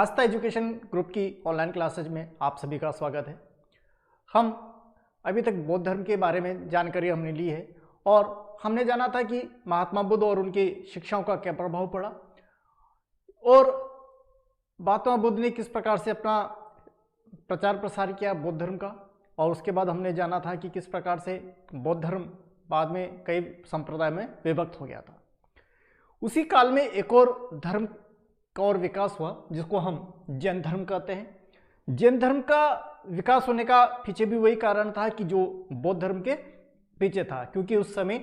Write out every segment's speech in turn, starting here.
आस्था education group की online classes में आप सभी का स्वागत है। हम अभी तक बौद्ध धर्म के बारे में जानकारी हमने ली है और हमने जाना था कि महात्मा बुद्ध और उनकी शिक्षाओं का क्या प्रभाव पड़ा और महात्मा बुद्ध ने किस प्रकार से अपना प्रचार प्रसार किया बौद्ध धर्म का। और उसके बाद हमने जाना था कि किस प्रकार से बौद्ध धर्म बाद में कई संप्रदाय में विभक्त हो गया था। उसी काल में एक और धर्म का और विकास हुआ जिसको हम जैन धर्म कहते हैं। जैन धर्म का विकास होने का पीछे भी वही कारण था कि जो बौद्ध धर्म के पीछे था, क्योंकि उस समय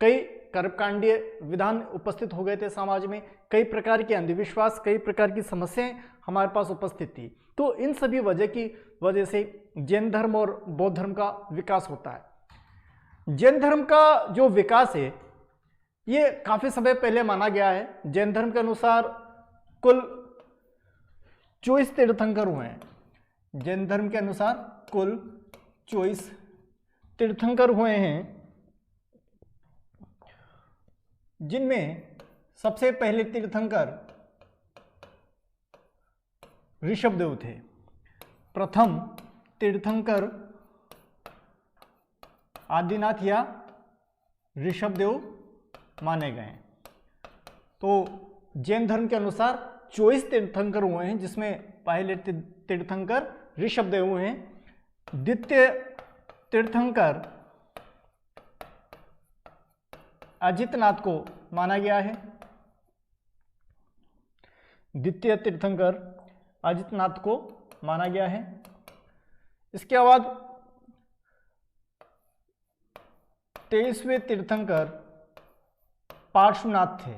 कई कर्मकांडीय विधान उपस्थित हो गए थे समाज में, कई प्रकार के अंधविश्वास, कई प्रकार की समस्याएं हमारे पास उपस्थित थी। तो इन सभी वजह से जैन धर्म और बौद्ध धर्म का विकास होता है। जैन धर्म का जो विकास है ये काफी समय पहले माना गया है। जैन धर्म के अनुसार कुल 24 तीर्थंकर हुए हैं। जैन धर्म के अनुसार कुल 24 तीर्थंकर हुए हैं, जिनमें सबसे पहले तीर्थंकर ऋषभदेव थे। प्रथम तीर्थंकर आदिनाथ या ऋषभदेव माने गए। तो जैन धर्म के अनुसार 24 तीर्थंकर हुए हैं, जिसमें पहले तीर्थंकर ऋषभदेव हुए हैं। द्वितीय तीर्थंकर अजितनाथ को माना गया है। द्वितीय तीर्थंकर अजितनाथ को माना गया है। इसके बाद 23वें तीर्थंकर पार्श्वनाथ थे।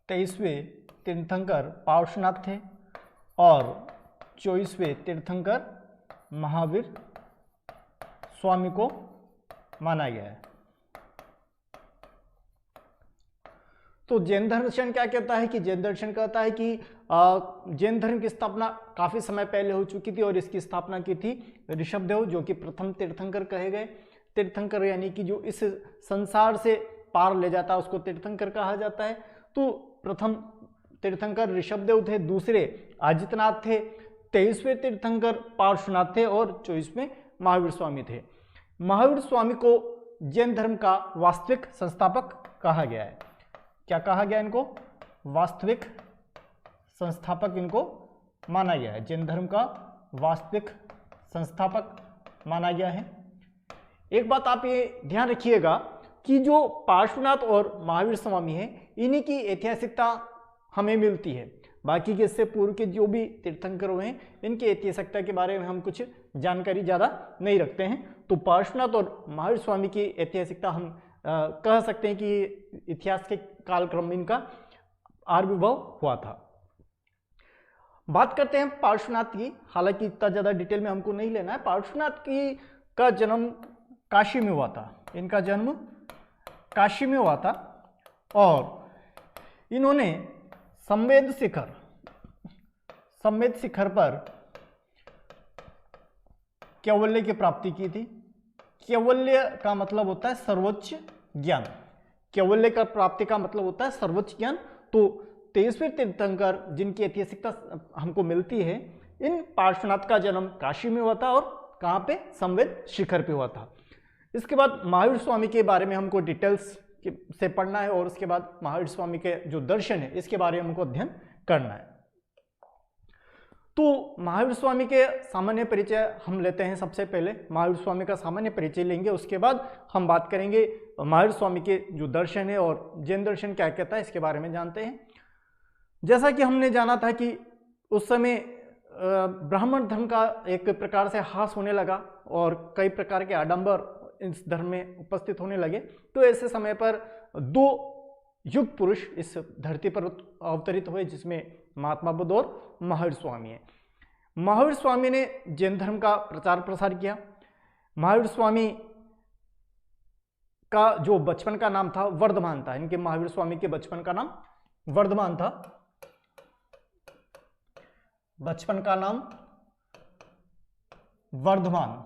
23वें तीर्थंकर पार्श्वनाथ थे और 24वें तीर्थंकर महावीर स्वामी को माना गया है। तो जैन दर्शन क्या कहता है कि जैन दर्शन कहता है कि जैन धर्म की स्थापना काफी समय पहले हो चुकी थी और इसकी स्थापना की थी ऋषभदेव, जो कि प्रथम तीर्थंकर कहे गए। तीर्थंकर यानी कि जो इस संसार से पार ले जाता है उसको तीर्थंकर कहा जाता है। तो प्रथम तीर्थंकर ऋषभदेव थे, दूसरे अजितनाथ थे, 23वें तीर्थंकर पार्श्वनाथ थे और 24वें महावीर स्वामी थे। महावीर स्वामी को जैन धर्म का वास्तविक संस्थापक कहा गया है। क्या कहा गया इनको? वास्तविक संस्थापक इनको माना गया है। जैन धर्म का वास्तविक संस्थापक माना गया है। एक बात आप ये ध्यान रखिएगा कि जो पार्श्वनाथ और महावीर स्वामी है, इन्हीं की ऐतिहासिकता हमें मिलती है। बाकी के इससे पूर्व के जो भी तीर्थंकर हुए हैं, इनकी ऐतिहासिकता के बारे में हम कुछ जानकारी ज़्यादा नहीं रखते हैं। तो पार्श्वनाथ और महावीर स्वामी की ऐतिहासिकता हम कह सकते हैं कि इतिहास के कालक्रम में इनका आविर्भाव हुआ था। बात करते हैं पार्श्वनाथ की। हालांकि इतना ज़्यादा डिटेल में हमको नहीं लेना है। पार्श्वनाथ की का जन्म काशी में हुआ था। इनका जन्म काशी में हुआ था और इन्होंने संवेद शिखर पर कैवल्य की प्राप्ति की थी। कैवल्य का मतलब होता है सर्वोच्च ज्ञान। कैवल्य का प्राप्ति का मतलब होता है सर्वोच्च ज्ञान। तो 23वें तीर्थंकर जिनकी ऐतिहासिकता हमको मिलती है, इन पार्श्वनाथ का जन्म काशी में हुआ था और कहाँ पे? संवेद शिखर पे हुआ था। इसके बाद महावीर स्वामी के बारे में हमको डिटेल्स से पढ़ना है और उसके बाद महावीर स्वामी के जो दर्शन है इसके बारे में हमको अध्ययन करना है। तो महावीर स्वामी के सामान्य परिचय हम लेते हैं। सबसे पहले महावीर स्वामी का सामान्य परिचय लेंगे, उसके बाद हम बात करेंगे महावीर स्वामी के जो दर्शन है और जैन दर्शन क्या कहता है इसके बारे में जानते हैं। जैसा कि हमने जाना था कि उस समय ब्राह्मण धर्म का एक प्रकार से ह्रास होने लगा और कई प्रकार के आडंबर इस धर्म में उपस्थित होने लगे। तो ऐसे समय पर दो युग पुरुष इस धरती पर अवतरित हुए, जिसमें महात्मा बुद्ध और महावीर स्वामी है। महावीर स्वामी ने जैन धर्म का प्रचार प्रसार किया। महावीर स्वामी का जो बचपन का नाम था वर्धमान था। इनके महावीर स्वामी के बचपन का नाम वर्धमान था। बचपन का नाम वर्धमान।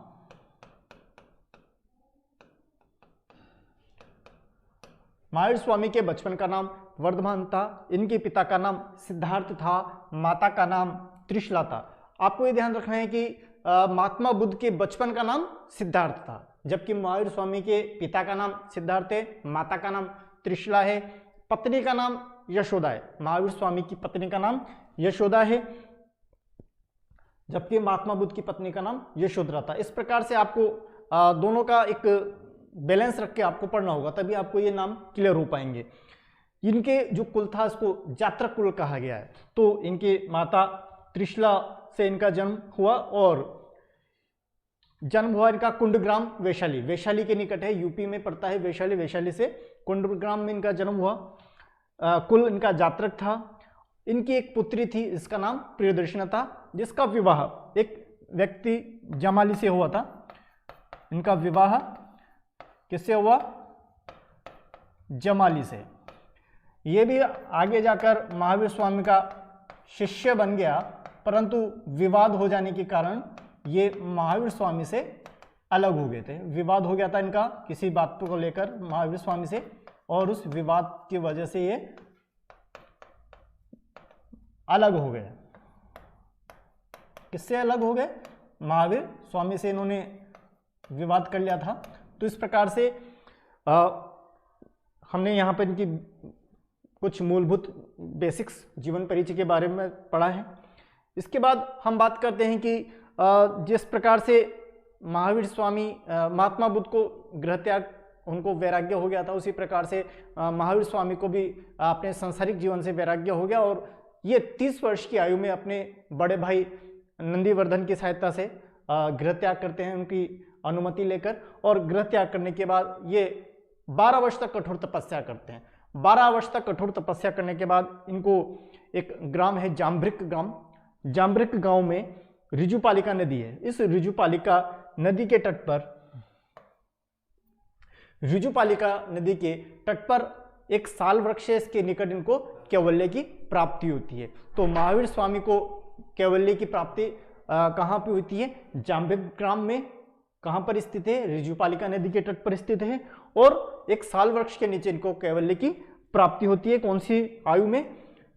महावीर स्वामी के बचपन का नाम वर्धमान था। इनके पिता का नाम सिद्धार्थ था, माता का नाम त्रिशला था। आपको ये ध्यान रखना है कि महात्मा बुद्ध के बचपन का नाम सिद्धार्थ था, जबकि महावीर स्वामी के पिता का नाम सिद्धार्थ है, माता का नाम त्रिशला है, पत्नी का नाम यशोदा है। महावीर स्वामी की पत्नी का नाम यशोदा है, जबकि महात्मा बुद्ध की पत्नी का नाम यशोधरा था। इस प्रकार से आपको दोनों का एक बैलेंस रख के आपको पढ़ना होगा, तभी आपको ये नाम क्लियर हो पाएंगे। इनके जो कुल था इसको जात्रक कुल कहा गया है। तो इनके माता त्रिशला से इनका जन्म हुआ और जन्म हुआ इनका कुंडग्राम वैशाली, वैशाली के निकट है, यूपी में पड़ता है वैशाली, वैशाली से कुंडग्राम में इनका जन्म हुआ। कुल इनका जात्रक था। इनकी एक पुत्री थी, इसका नाम प्रियदर्शना था, जिसका विवाह एक व्यक्ति जमाली से हुआ था। इनका विवाह किससे हुआ? जमाली से। ये भी आगे जाकर महावीर स्वामी का शिष्य बन गया, परंतु विवाद हो जाने के कारण ये महावीर स्वामी से अलग हो गए थे। विवाद हो गया था इनका किसी बात को लेकर महावीर स्वामी से, और उस विवाद की वजह से ये अलग हो गए। किससे अलग हो गए? महावीर स्वामी से इन्होंने विवाद कर लिया था। तो इस प्रकार से हमने यहाँ पर इनकी कुछ मूलभूत बेसिक्स जीवन परिचय के बारे में पढ़ा है। इसके बाद हम बात करते हैं कि जिस प्रकार से महावीर स्वामी महात्मा बुद्ध को गृह त्याग, उनको वैराग्य हो गया था, उसी प्रकार से महावीर स्वामी को भी अपने सांसारिक जीवन से वैराग्य हो गया और ये 30 वर्ष की आयु में अपने बड़े भाई नंदीवर्धन की सहायता से गृह त्याग करते हैं, उनकी अनुमति लेकर। और गृह त्याग करने के बाद ये 12 वर्ष तक कठोर तपस्या करते हैं। 12 वर्ष तक कठोर तपस्या करने के बाद इनको एक ग्राम है जाम्भृक ग्राम, जाम्भृक गांव में ऋजुपालिका नदी है। इस ऋजुपालिका नदी के तट पर, ऋजुपालिका नदी के तट पर एक साल वृक्ष है, इसके निकट इनको कैवल्य की प्राप्ति होती है। तो महावीर स्वामी को कैवल्य की प्राप्ति कहाँ पे होती है? जाम्भृक ग्राम में। कहाँ पर स्थित है? ऋजुपालिका नदी के तट पर स्थित है। और एक साल वृक्ष के नीचे इनको कैवल्य की प्राप्ति होती है। कौन सी आयु में?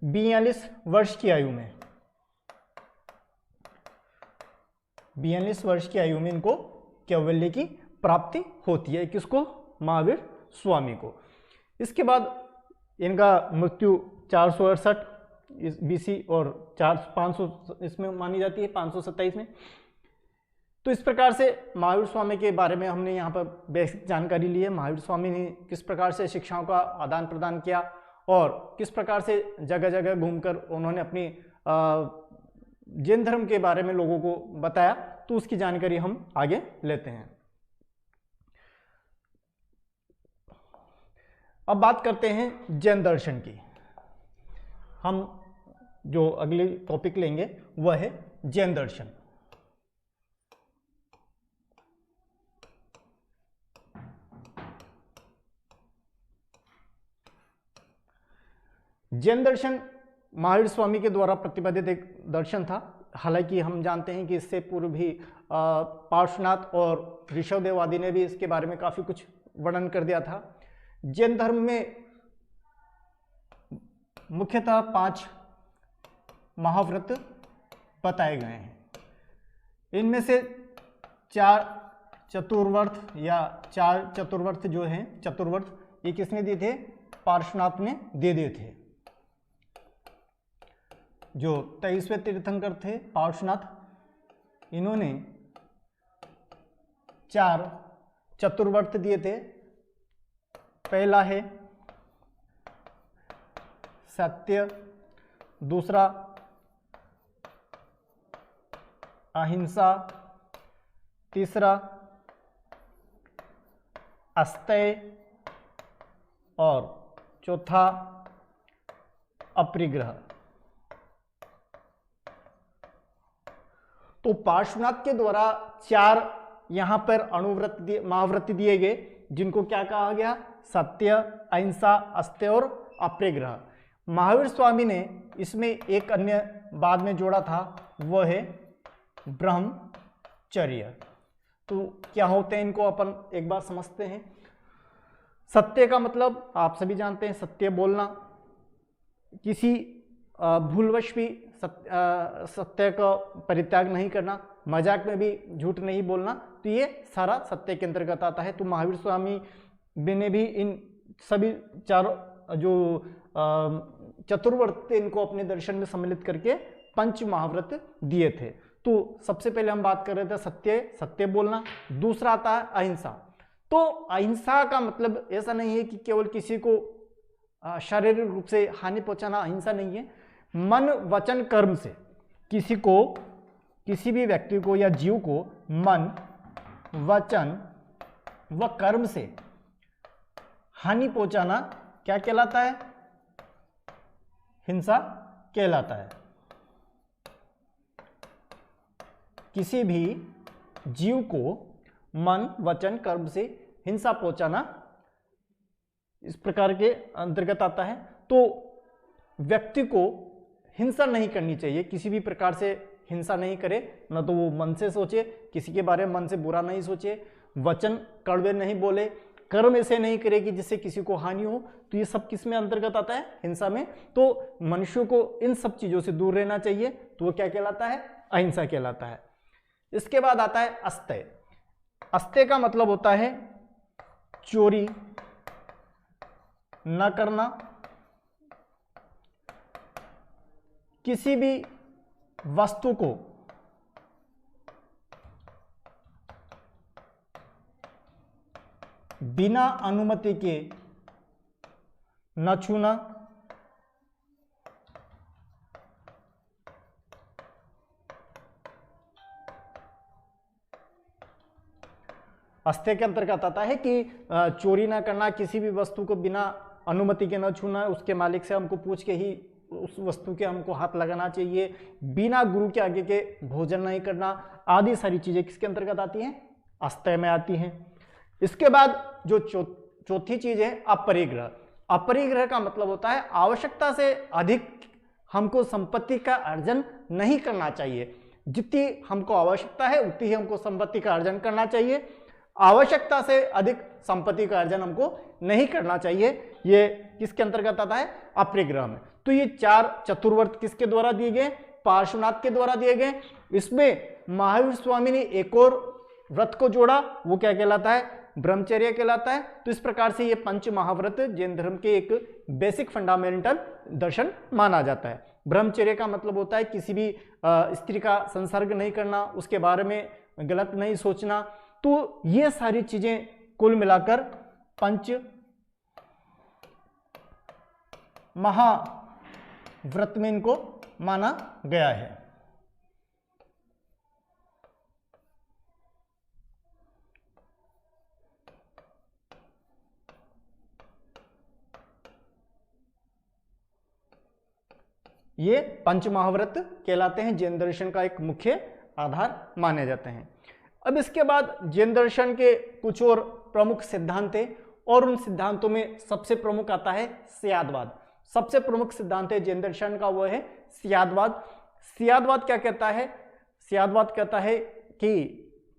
42 वर्ष की आयु में। 42 वर्ष की आयु में इनको कैवल्य की प्राप्ति होती है। किसको? महावीर स्वामी को। इसके बाद इनका मृत्यु 468 BC और 500 इसमें मानी जाती है, 527 में। तो इस प्रकार से महावीर स्वामी के बारे में हमने यहाँ पर बेसिक जानकारी ली है। महावीर स्वामी ने किस प्रकार से शिक्षाओं का आदान प्रदान किया और किस प्रकार से जगह जगह घूमकर उन्होंने अपनी जैन धर्म के बारे में लोगों को बताया। तो उसकी जानकारी हम आगे लेते हैं। अब बात करते हैं जैन दर्शन की। हम जो अगली टॉपिक लेंगे वह है जैन दर्शन। जैन दर्शन महावीर स्वामी के द्वारा प्रतिपादित एक दर्शन था। हालांकि हम जानते हैं कि इससे पूर्व भी पार्श्वनाथ और ऋषभदेव आदि ने भी इसके बारे में काफी कुछ वर्णन कर दिया था। जैन धर्म में मुख्यतः 5 महाव्रत बताए गए हैं। इनमें से 4 चतुर्वर्त या 4 चतुर्वर्त जो हैं, चतुर्वर्त ये किसने दिए थे? पार्श्वनाथ ने दे दिए थे। जो 23वें तीर्थंकर थे पार्श्वनाथ, इन्होंने 4 चतुर्वर्त दिए थे। पहला है सत्य, दूसरा अहिंसा, तीसरा अस्तेय और चौथा अपरिग्रह। तो पार्श्वनाथ के द्वारा 4 यहां पर अणुव्रत महाव्रत दिए गए, जिनको क्या कहा गया? सत्य, अहिंसा, अस्तेय और अपरिग्रह। महावीर स्वामी ने इसमें एक अन्य बाद में जोड़ा था, वह है ब्रह्मचर्य। तो क्या होते हैं इनको अपन एक बार समझते हैं। सत्य का मतलब आप सभी जानते हैं, सत्य बोलना। किसी भूलवश भी सत्य का परित्याग नहीं करना, मजाक में भी झूठ नहीं बोलना, तो ये सारा सत्य के अंतर्गत आता है। तो महावीर स्वामी ने भी इन सभी चारों जो चतुर्व्रत थे इनको अपने दर्शन में सम्मिलित करके पंच महाव्रत दिए थे। तो सबसे पहले हम बात कर रहे थे सत्य बोलना। दूसरा आता है अहिंसा। तो अहिंसा का मतलब ऐसा नहीं है कि केवल किसी को शारीरिक रूप से हानि पहुंचाना अहिंसा नहीं है। मन वचन कर्म से किसी भी व्यक्ति को या जीव को मन वचन व कर्म से हानि पहुंचाना क्या कहलाता है? हिंसा कहलाता है। किसी भी जीव को मन वचन कर्म से हिंसा पहुंचाना इस प्रकार के अंतर्गत आता है। तो व्यक्ति को हिंसा नहीं करनी चाहिए, किसी भी प्रकार से हिंसा नहीं करे, न तो वो मन से सोचे, किसी के बारे में मन से बुरा नहीं सोचे, वचन कड़वे नहीं बोले, कर्म ऐसे नहीं करे कि जिससे किसी को हानि हो। तो ये सब किस में अंतर्गत आता है? हिंसा में। तो मनुष्य को इन सब चीजों से दूर रहना चाहिए, तो वो क्या कहलाता है? अहिंसा कहलाता है। इसके बाद आता है अस्तेय। अस्तेय का मतलब होता है चोरी न करना, किसी भी वस्तु को बिना अनुमति के न छूना, अस्तेय के अंतर्गत आता है कि चोरी ना करना, किसी भी वस्तु को बिना अनुमति के न छूना, उसके मालिक से हमको पूछ के ही उस वस्तु के हमको हाथ लगाना चाहिए, बिना गुरु के आगे के भोजन नहीं करना, आदि सारी चीजें किसके अंतर्गत आती हैं? अस्तेय में आती हैं। इसके बाद जो चौथी चीज है अपरिग्रह। अपरिग्रह का मतलब होता है आवश्यकता से अधिक हमको संपत्ति का अर्जन नहीं करना चाहिए। जितनी हमको आवश्यकता है उतनी ही हमको संपत्ति का अर्जन करना चाहिए, आवश्यकता से अधिक संपत्ति का अर्जन हमको नहीं करना चाहिए। ये किसके अंतर्गत आता है? अपरिग्रह में। तो ये चार चतुर्व्रत किसके द्वारा दिए गए? पार्श्वनाथ के द्वारा दिए गए। इसमें महावीर स्वामी ने एक और व्रत को जोड़ा, वो क्या कहलाता है? ब्रह्मचर्य कहलाता है। तो इस प्रकार से ये पंच महाव्रत जैन धर्म के एक बेसिक फंडामेंटल दर्शन माना जाता है। ब्रह्मचर्य का मतलब होता है किसी भी स्त्री का संसर्ग नहीं करना, उसके बारे में गलत नहीं सोचना। तो ये सारी चीजें कुल मिलाकर पंच महाव्रत में इनको माना गया है। ये पंच महाव्रत कहलाते हैं, जैन दर्शन का एक मुख्य आधार माने जाते हैं। अब इसके बाद जैन दर्शन के कुछ और प्रमुख सिद्धांत हैं, और उन सिद्धांतों में सबसे प्रमुख आता है स्यादवाद। सबसे प्रमुख सिद्धांत है जैन दर्शन का, वो है स्यादवाद। स्यादवाद क्या कहता है? स्यादवाद कहता है कि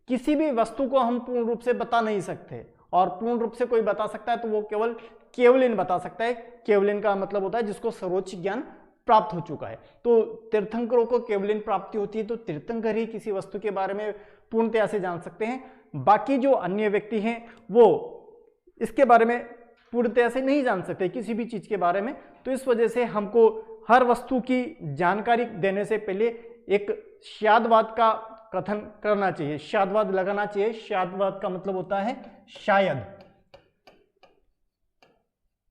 किसी भी वस्तु को हम पूर्ण रूप से बता नहीं सकते, और पूर्ण रूप से कोई बता सकता है तो वो केवल केवलिन बता सकता है। केवलिन का मतलब होता है जिसको सर्वोच्च ज्ञान प्राप्त हो चुका है। तो तीर्थंकरों को केवलिन प्राप्ति होती है, तो तीर्थंकर ही किसी वस्तु के बारे में पूर्णतया से जान सकते हैं। बाकी जो अन्य व्यक्ति हैं वो इसके बारे में पूर्णतया से नहीं जान सकते किसी भी चीज के बारे में। तो इस वजह से हमको हर वस्तु की जानकारी देने से पहले एक स्यादवाद का कथन करना चाहिए, स्यादवाद लगाना चाहिए। स्यादवाद का मतलब होता है शायद,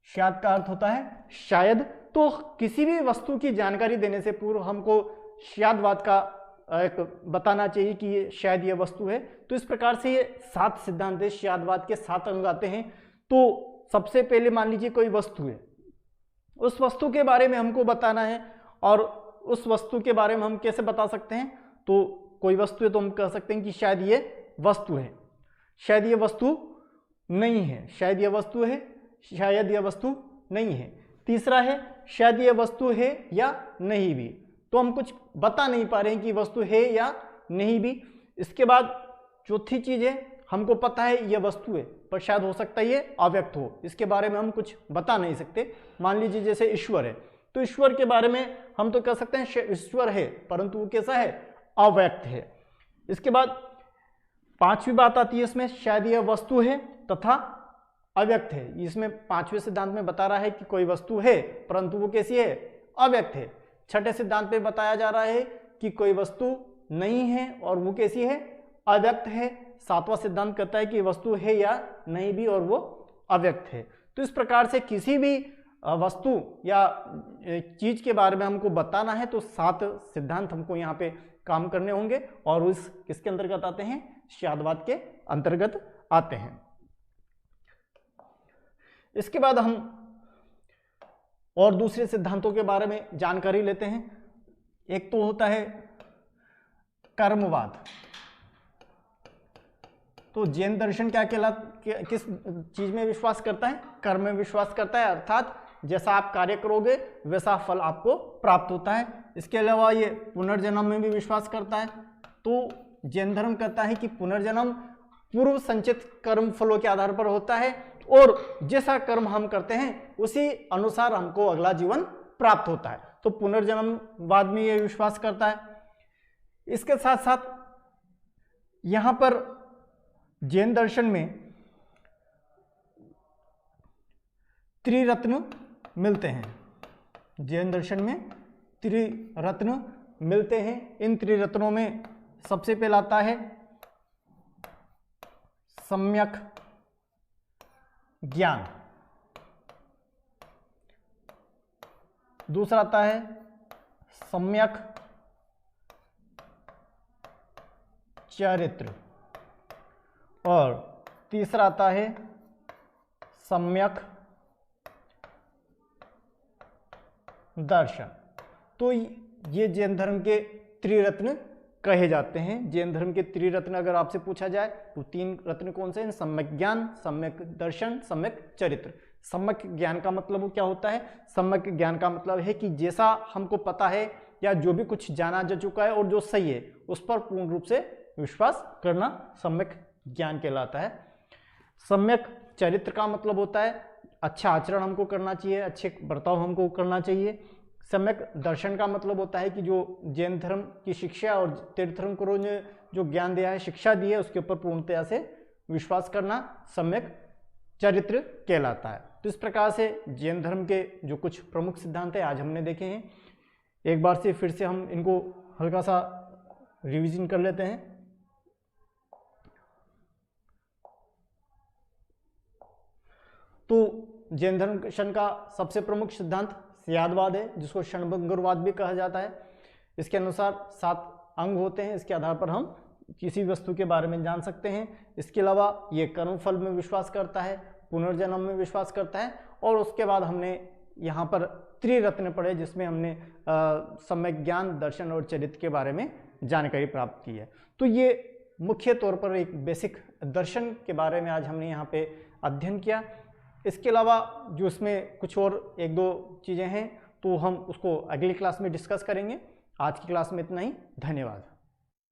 स्याद का अर्थ होता है शायद। तो किसी भी वस्तु की जानकारी देने से पूर्व हमको स्यादवाद का एक बताना चाहिए कि ये शायद ये वस्तु है। तो इस प्रकार से ये 7 सिद्धांत है, स्यादवाद के 7 अंग आते हैं। तो सबसे पहले मान लीजिए कोई वस्तु है, उस वस्तु के बारे में हमको बताना है, और उस वस्तु के बारे में हम कैसे बता सकते हैं? तो कोई वस्तु है तो हम कह सकते हैं कि शायद ये वस्तु है, शायद ये वस्तु नहीं है, शायद ये वस्तु है, शायद ये वस्तु नहीं है। तीसरा है शायद ये वस्तु है या नहीं भी, तो हम कुछ बता नहीं पा रहे हैं कि वस्तु है या नहीं भी। इसके बाद चौथी चीज है, हमको पता है ये वस्तु है पर शायद हो सकता है ये अव्यक्त हो, इसके बारे में हम कुछ बता नहीं सकते। मान लीजिए जैसे ईश्वर है, तो ईश्वर के बारे में हम तो कह सकते हैं ईश्वर है, परंतु वो कैसा है? अव्यक्त है। इसके बाद पांचवी बात आती है इसमें, शायद यह वस्तु है तथा अव्यक्त है। इसमें पांचवें सिद्धांत में बता रहा है कि कोई वस्तु है परंतु वो कैसी है? अव्यक्त है। छठे सिद्धांत में बताया जा रहा है कि कोई वस्तु नहीं है और वो कैसी है? अव्यक्त है। सातवां सिद्धांत कहता है कि वस्तु है या नहीं भी और वो अव्यक्त है। तो इस प्रकार से किसी भी वस्तु या चीज के बारे में हमको बताना है तो 7 सिद्धांत हमको यहाँ पे काम करने होंगे और उस किसके अंतर्गत आते हैं? शादवाद के अंतर्गत आते हैं। इसके बाद हम और दूसरे सिद्धांतों के बारे में जानकारी लेते हैं। एक तो होता है कर्मवाद। तो जैन दर्शन क्या किस चीज में विश्वास करता है? कर्म में विश्वास करता है, अर्थात जैसा आप कार्य करोगे वैसा फल आपको प्राप्त होता है। इसके अलावा ये पुनर्जन्म में भी विश्वास करता है। तो जैन धर्म कहता है कि पुनर्जन्म पूर्व संचित कर्म फलों के आधार पर होता है और जैसा कर्म हम करते हैं उसी अनुसार हमको अगला जीवन प्राप्त होता है। तो पुनर्जन्मवाद में ये विश्वास करता है। इसके साथ साथ यहां पर जैन दर्शन में त्रिरत्न मिलते हैं। जैन दर्शन में त्रिरत्न मिलते हैं। इन त्रिरत्नों में सबसे पहला आता है सम्यक ज्ञान, दूसरा आता है सम्यक चरित्र और तीसरा आता है सम्यक दर्शन। तो ये जैन धर्म के त्रिरत्न कहे जाते हैं। जैन धर्म के त्रिरत्न अगर आपसे पूछा जाए तो 3 रत्न कौन से हैं? सम्यक ज्ञान, सम्यक दर्शन, सम्यक चरित्र। सम्यक ज्ञान का मतलब क्या होता है? सम्यक ज्ञान का मतलब है कि जैसा हमको पता है या जो भी कुछ जाना जा चुका है और जो सही है उस पर पूर्ण रूप से विश्वास करना सम्यक ज्ञान कहलाता है। सम्यक चरित्र का मतलब होता है अच्छा आचरण हमको करना चाहिए, अच्छे बर्ताव हमको करना चाहिए। सम्यक दर्शन का मतलब होता है कि जो जैन धर्म की शिक्षा और तीर्थंकरों ने जो ज्ञान दिया है, शिक्षा दी है, उसके ऊपर पूर्णतया से विश्वास करना सम्यक चरित्र कहलाता है। तो इस प्रकार से जैन धर्म के जो कुछ प्रमुख सिद्धांत है आज हमने देखे हैं। एक बार से फिर से हम इनको हल्का सा रिवीजन कर लेते हैं। तो जैन दर्शन का सबसे प्रमुख सिद्धांत स्यादवाद है, जिसको क्षणभंगुरवाद भी कहा जाता है। इसके अनुसार 7 अंग होते हैं, इसके आधार पर हम किसी वस्तु के बारे में जान सकते हैं। इसके अलावा ये कर्मफल में विश्वास करता है, पुनर्जन्म में विश्वास करता है और उसके बाद हमने यहाँ पर त्रिरत्न पढ़े जिसमें हमने सम्यक ज्ञान, दर्शन और चरित्र के बारे में जानकारी प्राप्त की है। तो ये मुख्य तौर पर एक बेसिक दर्शन के बारे में आज हमने यहाँ पे अध्ययन किया। इसके अलावा जो इसमें कुछ और 1-2 चीज़ें हैं तो हम उसको अगली क्लास में डिस्कस करेंगे। आज की क्लास में इतना ही। धन्यवाद।